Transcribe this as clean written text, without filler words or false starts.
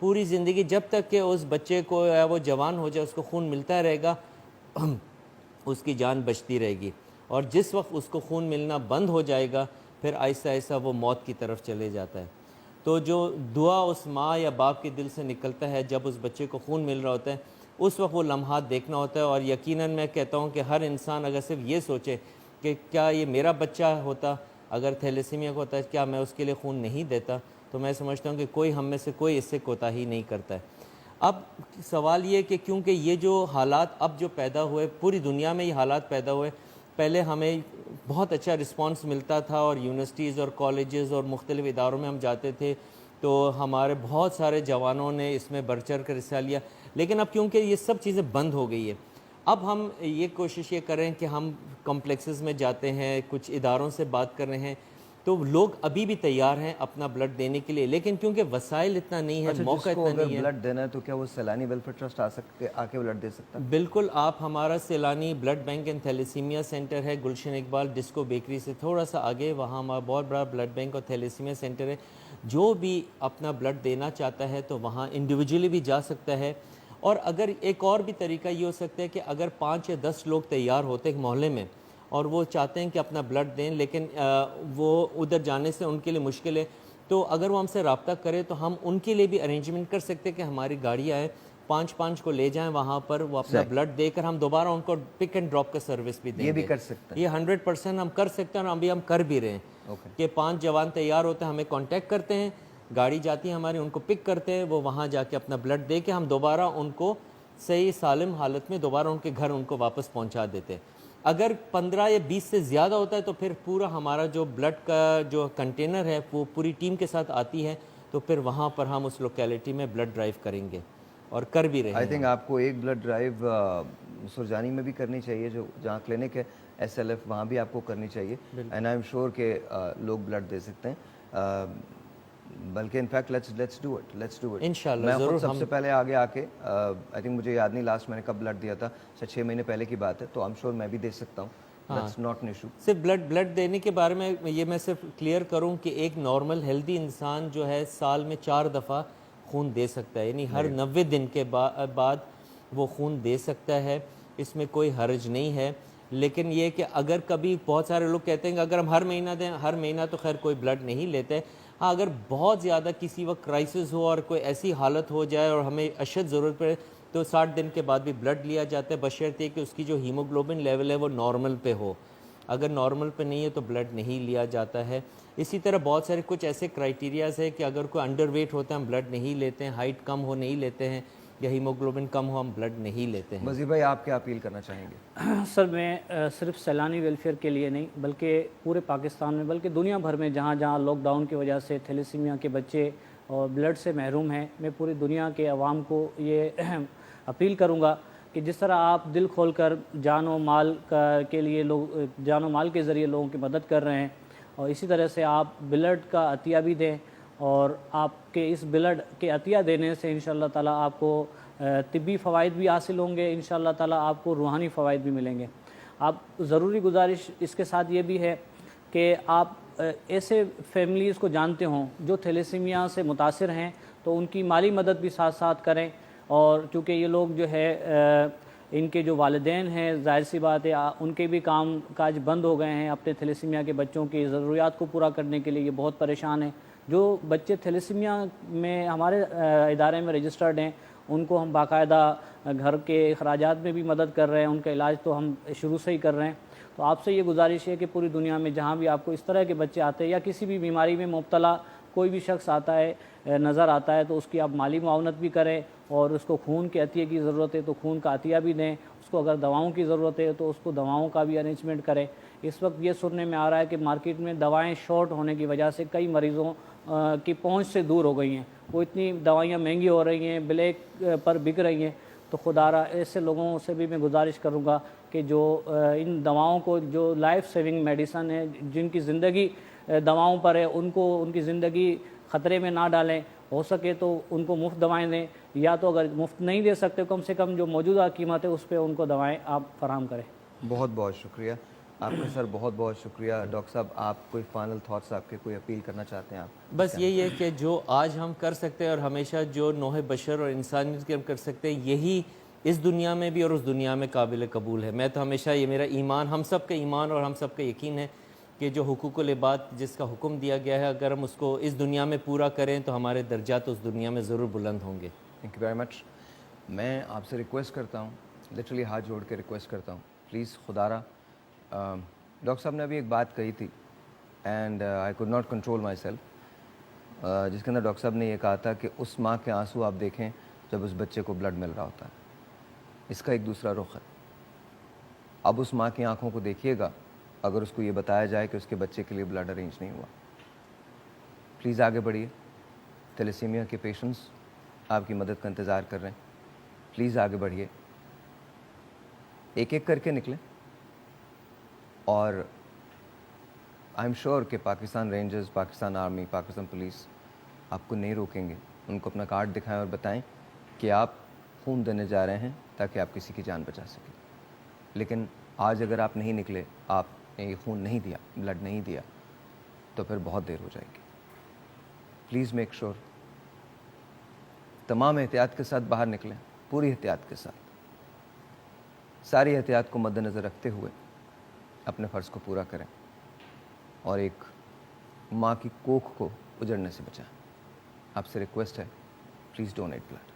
پوری زندگی جب تک کہ اس بچے کو یا وہ جوان ہو جائے اس کو خون ملتا رہے گا اس کی جان بچتی رہے گی، اور جس وقت اس کو خون ملنا بند ہو جائے گا پھر آہستہ آہستہ وہ موت کی طرف چلے جاتا ہے۔ تو جو دعا اس ماں یا باپ کے دل سے نکلتا ہے جب اس بچے کو خون مل رہا ہوتا ہے، اس وقت وہ لمحات دیکھنا ہوتا ہے۔ اور یقیناً میں کہتا ہوں کہ ہر انسان اگر صرف یہ سوچے کہ کیا یہ میرا بچہ ہوتا اگر تھیلیسیمیا کو ہوتا ہے، کیا میں اس کے لیے خون نہیں دیتا، تو میں سمجھتا ہوں کہ کوئی ہم میں سے کوئی اس سے کوتاہی نہیں کرتا ہے۔ اب سوال یہ کہ کیونکہ یہ جو حالات اب جو پیدا ہوئے، پوری دنیا میں یہ حالات پیدا ہوئے، پہلے ہمیں بہت اچھا رسپانس ملتا تھا اور یونیورسٹیز اور کالجز اور مختلف اداروں میں ہم جاتے تھے تو ہمارے بہت سارے جوانوں نے اس میں بڑھ چڑھ کر حصہ لیا، لیکن اب کیونکہ یہ سب چیزیں بند ہو گئی ہے، اب ہم یہ کوشش یہ کریں کہ ہم کمپلیکسز میں جاتے ہیں، کچھ اداروں سے بات کر رہے ہیں، تو لوگ ابھی بھی تیار ہیں اپنا بلڈ دینے کے لیے، لیکن کیونکہ وسائل اتنا نہیں ہے، موقع اتنا نہیں ہے۔ بلڈ دینا ہے تو کیا وہ سیلانی ویلفیئر ٹرسٹ آ کے بلڈ دے سکتا ہے؟ بالکل، آپ ہمارا Saylani blood bank and thalassemia centre ہے گلشن اقبال ڈسکو بیکری سے تھوڑا سا آگے، وہاں ہمارا بہت بڑا بلڈ بینک اور تھیلیسیمیا سینٹر ہے۔ جو بھی اپنا بلڈ دینا چاہتا ہے تو وہاں انڈیویجولی بھی جا سکتا ہے، اور اگر ایک اور بھی طریقہ یہ ہو سکتا ہے کہ اگر 5 یا 10 لوگ تیار ہوتے ہیں محلے میں اور وہ چاہتے ہیں کہ اپنا بلڈ دیں، لیکن وہ ادھر جانے سے ان کے لیے مشکل ہے، تو اگر وہ ہم سے رابطہ کرے تو ہم ان کے لیے بھی ارینجمنٹ کر سکتے ہیں کہ ہماری گاڑی آئے، 5 کو لے جائیں وہاں پر، وہ اپنا بلڈ دے کر ہم دوبارہ ان کو پک اینڈ ڈراپ کا سروس بھی دیں گے۔ یہ بھی کر سکتے ہیں، یہ 100% ہم کر سکتے ہیں، اور ابھی ہم کر بھی رہے ہیں کہ 5 جوان تیار ہوتے ہیں، ہمیں کانٹیکٹ کرتے ہیں، گاڑی جاتی ہے ہماری، ان کو پک کرتے ہیں، وہ وہاں جا کے اپنا بلڈ دے کے ہم دوبارہ ان کو صحیح سالم حالت میں دوبارہ ان کے گھر ان کو واپس پہنچا دیتے ہیں۔ اگر 15 یا 20 سے زیادہ ہوتا ہے تو پھر پورا ہمارا جو بلڈ کا جو کنٹینر ہے وہ پوری ٹیم کے ساتھ آتی ہے، تو پھر وہاں پر ہم اس لوکیلٹی میں بلڈ ڈرائیو کریں گے اور کر بھی رہے ہیں۔ آئی تھنک آپ کو ایک بلڈ ڈرائیو سرجانی میں بھی کرنی چاہیے، جو جہاں کلینک ہے SLF وہاں بھی آپ کو کرنی چاہیے، اینڈ آئی ایم شیور کہ لوگ بلڈ دے سکتے ہیں، بلکہ انفیکٹ لیٹس ڈو اٹ انشاءاللہ میں ضرور۔ خود سب سے پہلے آگے آ کے آئی تھنک مجھے یاد نہیں لاسٹ میں نے کب بلڈ دیا تھا، 6 مہینے پہلے کی بات ہے، تو آئی ایم شیور میں بھی دے سکتا ہوں، دیٹس ناٹ این ایشو۔ صرف بلڈ دینے کے بارے میں یہ میں صرف کلیئر کروں کہ ایک نارمل ہیلدی انسان جو ہے سال میں 4 دفعہ خون دے سکتا ہے، یعنی ہر 90 دن کے بعد وہ خون دے سکتا ہے، اس میں کوئی حرج نہیں ہے۔ لیکن یہ کہ اگر کبھی بہت سارے لوگ کہتے ہیں کہ اگر ہم ہر مہینہ دیں، ہر مہینہ تو خیر کوئی بلڈ نہیں لیتے، ہاں اگر بہت زیادہ کسی وقت کرائسس ہو اور کوئی ایسی حالت ہو جائے اور ہمیں اشد ضرورت پڑے تو 60 دن کے بعد بھی بلڈ لیا جاتا ہے، بشرطیکہ کہ اس کی جو ہیموگلوبن لیول ہے وہ نارمل پہ ہو، اگر نارمل پہ نہیں ہے تو بلڈ نہیں لیا جاتا ہے۔ اسی طرح بہت سارے کچھ ایسے کرائیٹیریاز ہے کہ اگر کوئی انڈر ویٹ ہوتا ہے ہم بلڈ نہیں لیتے ہیں، ہائٹ کم ہو نہیں لیتے ہیں، یا ہیموگلوبن کم ہو ہم بلڈ نہیں لیتے ہیں۔ وزیر بھائی آپ کیا اپیل کرنا چاہیں گے؟ سر میں صرف سیلانی ویلفیئر کے لیے نہیں بلکہ پورے پاکستان میں بلکہ دنیا بھر میں جہاں جہاں لاک ڈاؤن کی وجہ سے تھیلیسیمیا کے بچے اور بلڈ سے محروم ہیں، میں پوری دنیا کے عوام کو یہ اپیل کروں گا کہ جس طرح آپ دل کھول کر جان و مال کے لیے جان و مال کے ذریعے لوگوں کی مدد کر رہے ہیں، اور اسی طرح سے آپ بلڈ کا عطیہ بھی دیں، اور آپ کے اس بلڈ کے عطیہ دینے سے انشاءاللہ تعالیٰ آپ کو طبی فوائد بھی حاصل ہوں گے، انشاءاللہ تعالیٰ آپ کو روحانی فوائد بھی ملیں گے۔ آپ ضروری گزارش اس کے ساتھ یہ بھی ہے کہ آپ ایسے فیملیز کو جانتے ہوں جو تھیلیسیمیا سے متاثر ہیں تو ان کی مالی مدد بھی ساتھ ساتھ کریں، اور چونکہ یہ لوگ جو ہے ان کے جو والدین ہیں ظاہر سی بات ہے ان کے بھی کام کاج بند ہو گئے ہیں، اپنے تھیلیسیمیا کے بچوں کی ضروریات کو پورا کرنے کے لیے یہ بہت پریشان ہیں۔ جو بچے تھیلیسیمیا میں ہمارے ادارے میں رجسٹرڈ ہیں ان کو ہم باقاعدہ گھر کے اخراجات میں بھی مدد کر رہے ہیں، ان کا علاج تو ہم شروع سے ہی کر رہے ہیں۔ تو آپ سے یہ گزارش ہے کہ پوری دنیا میں جہاں بھی آپ کو اس طرح کے بچے آتے ہیں یا کسی بھی بیماری میں مبتلا کوئی بھی شخص آتا ہے نظر آتا ہے تو اس کی آپ مالی معاونت بھی کریں، اور اس کو خون کے عطیے کی ضرورت ہے تو خون کا عطیہ بھی دیں، اس کو اگر دواؤں کی ضرورت ہے تو اس کو دواؤں کا بھی ارینجمنٹ کریں۔ اس وقت یہ سننے میں آ رہا ہے کہ مارکیٹ میں دوائیں شارٹ ہونے کی وجہ سے کئی مریضوں کی پہنچ سے دور ہو گئی ہیں، وہ اتنی دوائیاں مہنگی ہو رہی ہیں، بلیک پر بک رہی ہیں، تو خدا را ایسے لوگوں سے بھی میں گزارش کروں گا کہ جو ان دواؤں کو جو لائف سیونگ میڈیسن ہے جن کی زندگی دواؤں پر ہے ان کی زندگی خطرے میں نہ ڈالیں، ہو سکے تو ان کو مفت دوائیں دیں، یا تو اگر مفت نہیں دے سکتے کم سے کم جو موجودہ قیمت ہے اس پہ ان کو دوائیں آپ فراہم کریں۔ بہت بہت شکریہ آپ کا سر بہت بہت شکریہ. ڈاکٹر صاحب آپ کوئی فائنل تھاٹس آپ کے, کوئی اپیل کرنا چاہتے ہیں آپ؟ بس یہی ہے کہ جو آج ہم کر سکتے ہیں اور ہمیشہ جو نوح بشر اور انسانیت کے ہم کر سکتے ہیں, یہی اس دنیا میں بھی اور اس دنیا میں قابل قبول ہے. میں تو ہمیشہ, یہ میرا ایمان, ہم سب کا ایمان اور ہم سب کا یقین ہے کہ جو حقوق العباد جس کا حکم دیا گیا ہے, اگر ہم اس کو اس دنیا میں پورا کریں تو ہمارے درجات اس دنیا میں ضرور بلند ہوں گے. Thank you very much. میں آپ سے ریکویسٹ کرتا ہوں, لٹرلی ہاتھ جوڑ کے ریکویسٹ کرتا ہوں, پلیز خدا را. ڈاکٹر صاحب نے ابھی ایک بات کہی تھی and I could not control my self, جس کے اندر ڈاکٹر صاحب نے یہ کہا تھا کہ اس ماں کے آنسو آپ دیکھیں جب اس بچے کو بلڈ مل رہا ہوتا ہے. اس کا ایک دوسرا رخ ہے. اب اس ماں کی آنکھوں کو دیکھیے گا اگر اس کو یہ بتایا جائے کہ اس کے بچے کے لیے بلڈ ارینج نہیں ہوا. پلیز آگے بڑھیے. تیلیسیمیا کے پیشنٹس آپ کی مدد کا انتظار کر رہے ہیں. پلیز آگے بڑھیے, ایک ایک کر کے نکلیں. اور آئی ایم شیور کہ Pakistan rangers, Pakistan army, Pakistan police آپ کو نہیں روکیں گے. ان کو اپنا کارڈ دکھائیں اور بتائیں کہ آپ خون دینے جا رہے ہیں تاکہ آپ کسی کی جان بچا سکیں. لیکن آج اگر آپ نہیں نکلے, آپ نے یہ خون نہیں دیا, بلڈ نہیں دیا, تو پھر بہت دیر ہو جائے گی. پلیز میک شور تمام احتیاط کے ساتھ باہر نکلیں, پوری احتیاط کے ساتھ, ساری احتیاط کو مد نظر رکھتے ہوئے اپنے فرض کو پورا کریں اور ایک ماں کی کوکھ کو اجڑنے سے بچائیں. آپ سے ریکویسٹ ہے, پلیز ڈونیٹ بلڈ.